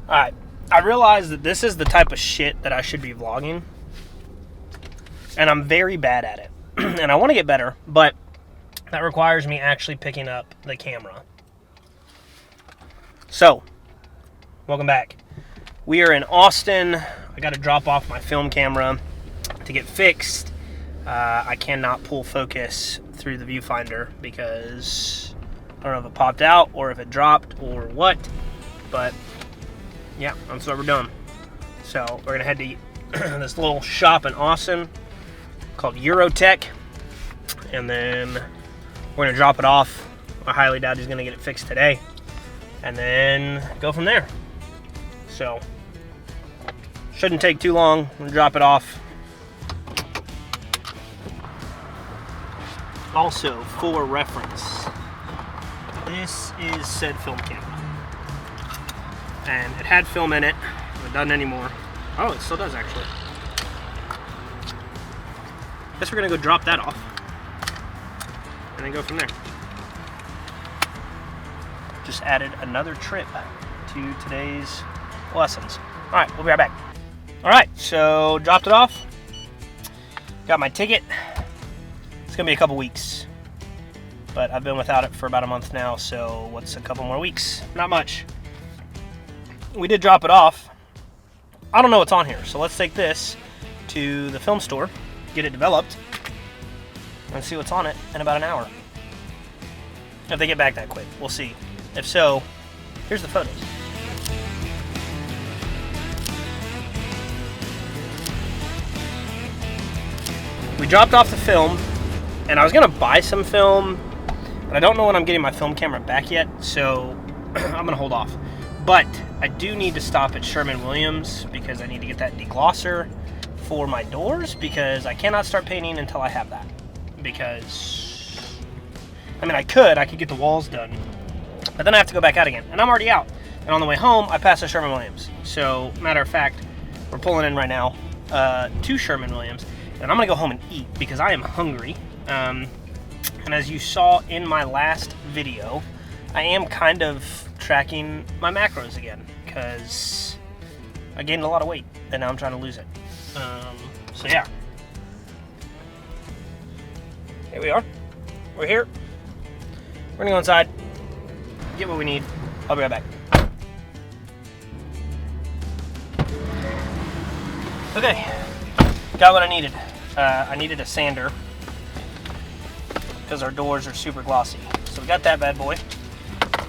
Alright, I realize that this is the type of shit that I should be vlogging, and I'm very bad at it. And I want to get better, but that requires me actually picking up the camera. So, welcome back. We are in Austin. I got to drop off my film camera to get fixed. I cannot pull focus through the viewfinder because I don't know if it popped out or if it dropped or what, but yeah, that's what we're doing. So we're gonna head to this little shop in Austin called Eurotech, and then we're gonna drop it off. I highly doubt he's gonna get it fixed today, and then go from there. So shouldn't take too long. I'm gonna drop it off. Also, for reference, this is said film camera, and it had film in it. It doesn't anymore. Oh, it still does actually. Guess we're gonna go drop that off and then go from there. Just added another trip to today's lessons. All right, we'll be right back. All right, so dropped it off. Got my ticket. It's gonna be a couple weeks, but I've been without it for about a month now, so what's a couple more weeks? Not much. We did drop it off. I don't know what's on here, so let's take this to the film store, get it developed, and see what's on it in about an hour. If they get back that quick, we'll see. If so, here's the photos. We dropped off the film, and I was gonna buy some film, but I don't know when I'm getting my film camera back yet, so I'm gonna hold off. But I do need to stop at Sherwin-Williams because I need to get that deglosser for my doors, because I cannot start painting until I have that. Because, I mean, I could get the walls done, but then I have to go back out again, and I'm already out. And on the way home, I passed a Sherwin-Williams. So, matter of fact, we're pulling in right now to Sherwin-Williams, and I'm gonna go home and eat because I am hungry. And as you saw in my last video, I am kind of tracking my macros again because I gained a lot of weight and now I'm trying to lose it. So yeah, here we are. We're here. We're gonna go inside, get what we need. I'll be right back. Okay, got what I needed. I needed a sander because our doors are super glossy. So we got that bad boy.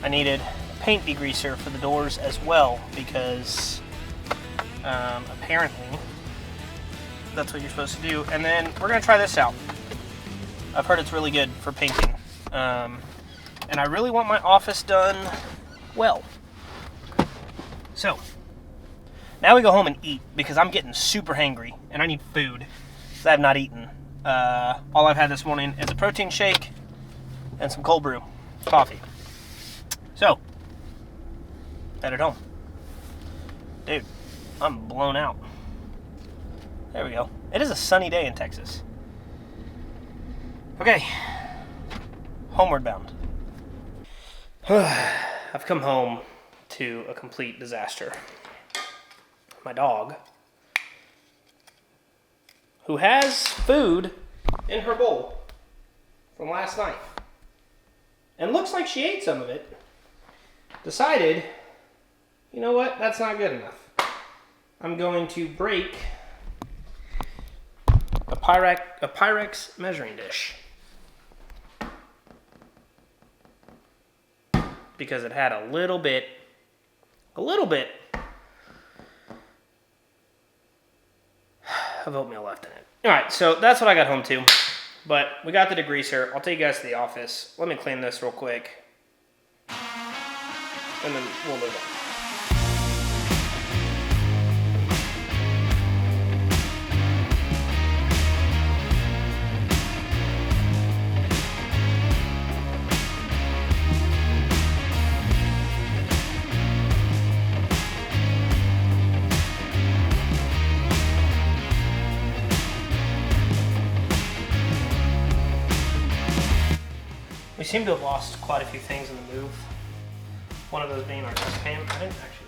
I needed paint degreaser for the doors as well because apparently that's what you're supposed to do. And then we're gonna try this out. I've heard it's really good for painting. And I really want my office done well. So now we go home and eat because I'm getting super hangry and I need food because I have not eaten. All I've had this morning is a protein shake and some cold brew coffee. So, headed home. Dude, I'm blown out. There we go. It is a sunny day in Texas. Okay, homeward bound. I've come home to a complete disaster. My dog, who has food in her bowl from last night, and looks like she ate some of it, decided, you know what, that's not good enough. I'm going to break a Pyrex measuring dish because it had a little bit of oatmeal left in it. Alright, so that's what I got home to. But we got the degreaser. I'll take you guys to the office. Let me clean this real quick. And then we'll move on. We seem to have lost quite a few things in the move. One of those being our desk pan. I didn't actually.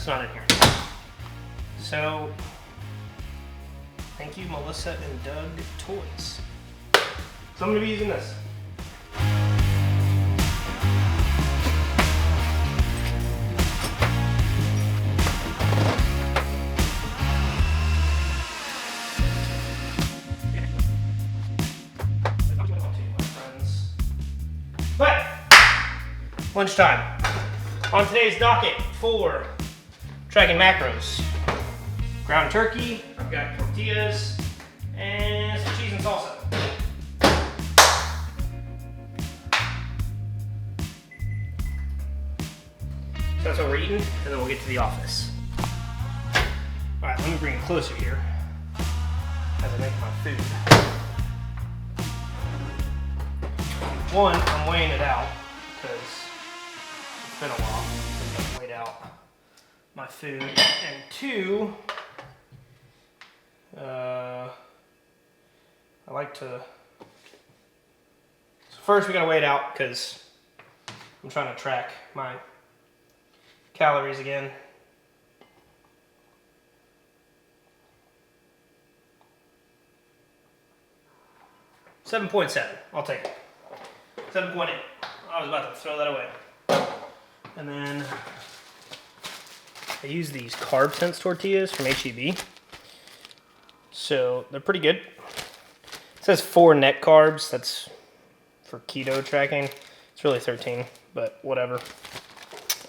It's not in here. So, thank you, Melissa and Doug Toys. So I'm gonna be using this. But, lunchtime. On today's docket for tracking macros. Ground turkey, I've got tortillas, and some cheese and salsa. So that's what we're eating, and then we'll get to the office. All right, let me bring it closer here as I make my food. One, I'm weighing it out because it's been a while since I've weighed out my food. And two, I like to, so first we gotta weigh it out because I'm trying to track my calories again. $7.7, I'll take it. 7.8. I was about to throw that away. And then I use these carb sense tortillas from HEB. So they're pretty good. It says 4 net carbs. That's for keto tracking. It's really 13, but whatever.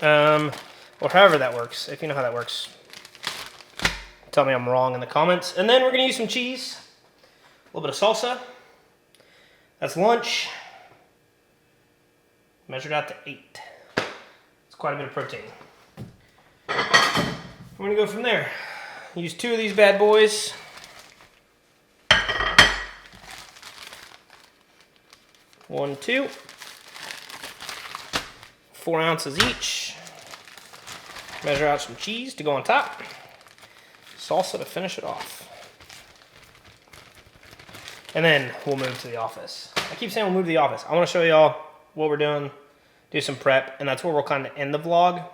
Or however that works. If you know how that works, tell me I'm wrong in the comments. And then we're gonna use some cheese, a little bit of salsa. That's lunch. Measured out to 8. It's quite a bit of protein. We're gonna go from there. Use 2 of these bad boys. One, 2. 4 ounces each. Measure out some cheese to go on top. Salsa to finish it off. And then we'll move to the office. I keep saying we'll move to the office. I wanna show y'all what we're doing, do some prep, and that's where we'll kind of end the vlog,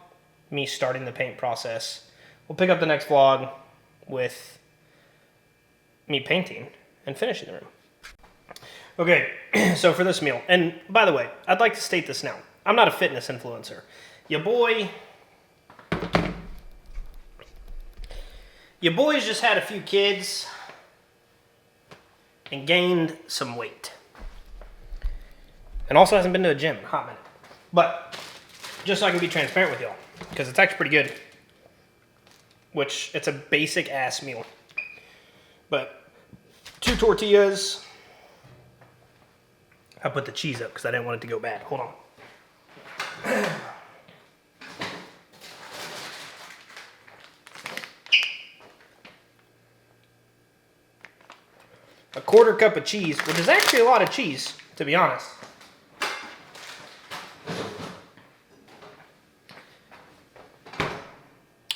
me starting the paint process. We'll pick up the next vlog with me painting and finishing the room. Okay, so for this meal, and by the way, I'd like to state this now. I'm not a fitness influencer. Your boy's just had a few kids and gained some weight. And also hasn't been to a gym in a hot minute. But, just so I can be transparent with y'all, because it's actually pretty good. Which, it's a basic ass meal. But, 2 tortillas. I put the cheese up because I didn't want it to go bad. Hold on. A 1/4 cup of cheese, which is actually a lot of cheese, to be honest.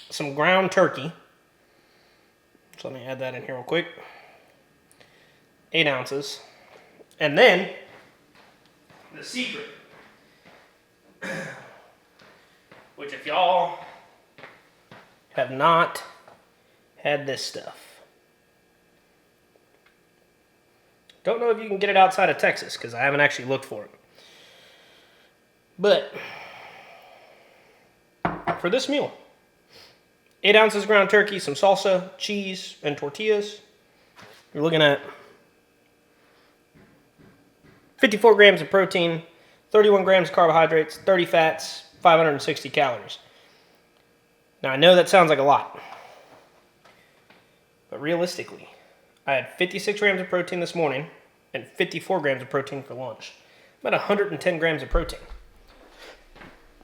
Some ground turkey. So let me add that in here real quick. 8 ounces. And then, the secret. Which if y'all have not had this stuff. Don't know if you can get it outside of Texas, because I haven't actually looked for it. But, for this meal, 8 ounces of ground turkey, some salsa, cheese, and tortillas. You're looking at 54 grams of protein, 31 grams of carbohydrates, 30 fats, 560 calories. Now, I know that sounds like a lot. But realistically, I had 56 grams of protein this morning and 54 grams of protein for lunch. About 110 grams of protein.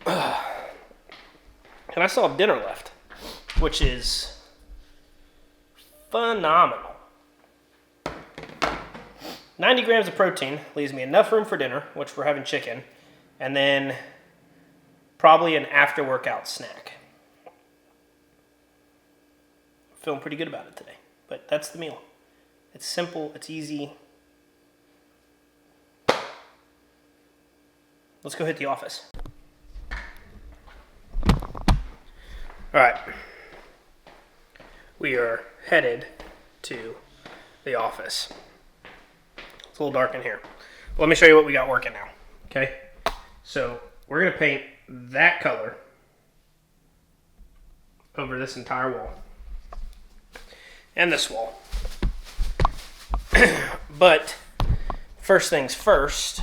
And I still have dinner left, which is phenomenal. 90 grams of protein leaves me enough room for dinner, which we're having chicken, and then probably an after workout snack. Feeling pretty good about it today, but that's the meal. It's simple, it's easy. Let's go hit the office. All right. We are headed to the office. It's a little dark in here. Let me show you what we got working now. Okay? So we're going to paint that color over this entire wall. And this wall. But first things first,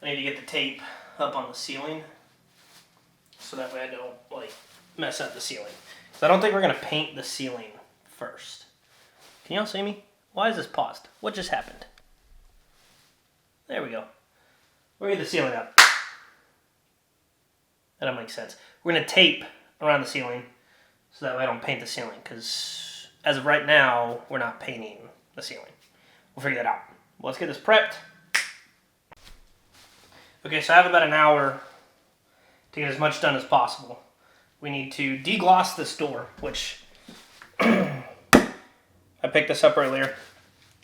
I need to get the tape up on the ceiling so that way I don't like mess up the ceiling. So I don't think we're gonna paint the ceiling first. Can y'all see me? Why is this paused? What just happened? There we go. We're gonna get the ceiling up. That don't make sense. We're gonna tape around the ceiling so that way I don't paint the ceiling, because as of right now, we're not painting the ceiling. We'll figure that out. Well, let's get this prepped. Okay, so I have about an hour to get as much done as possible. We need to degloss this door, which I picked this up earlier.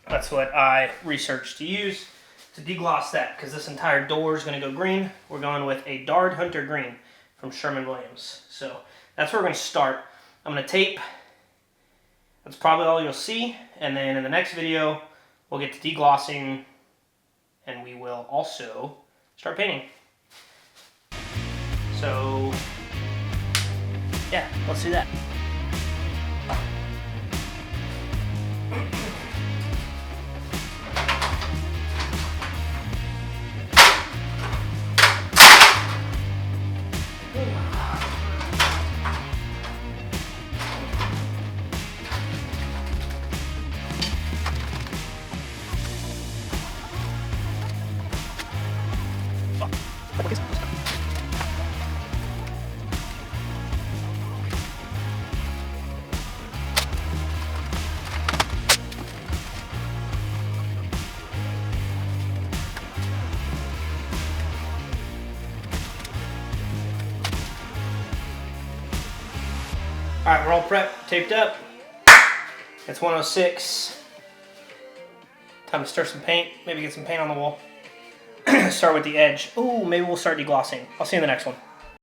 That's what I researched to use to degloss that, because this entire door is going to go green. We're going with a Dard Hunter Green from Sherwin-Williams. So that's where we're going to start. I'm going to tape. That's probably all you'll see. And then in the next video, we'll get to deglossing, and we will also start painting. So, yeah, let's do that. All right, we're all prepped, taped up. It's 1:06. Time to stir some paint, maybe get some paint on the wall. Start with the edge. Ooh, maybe we'll start deglossing. I'll see you in the next one.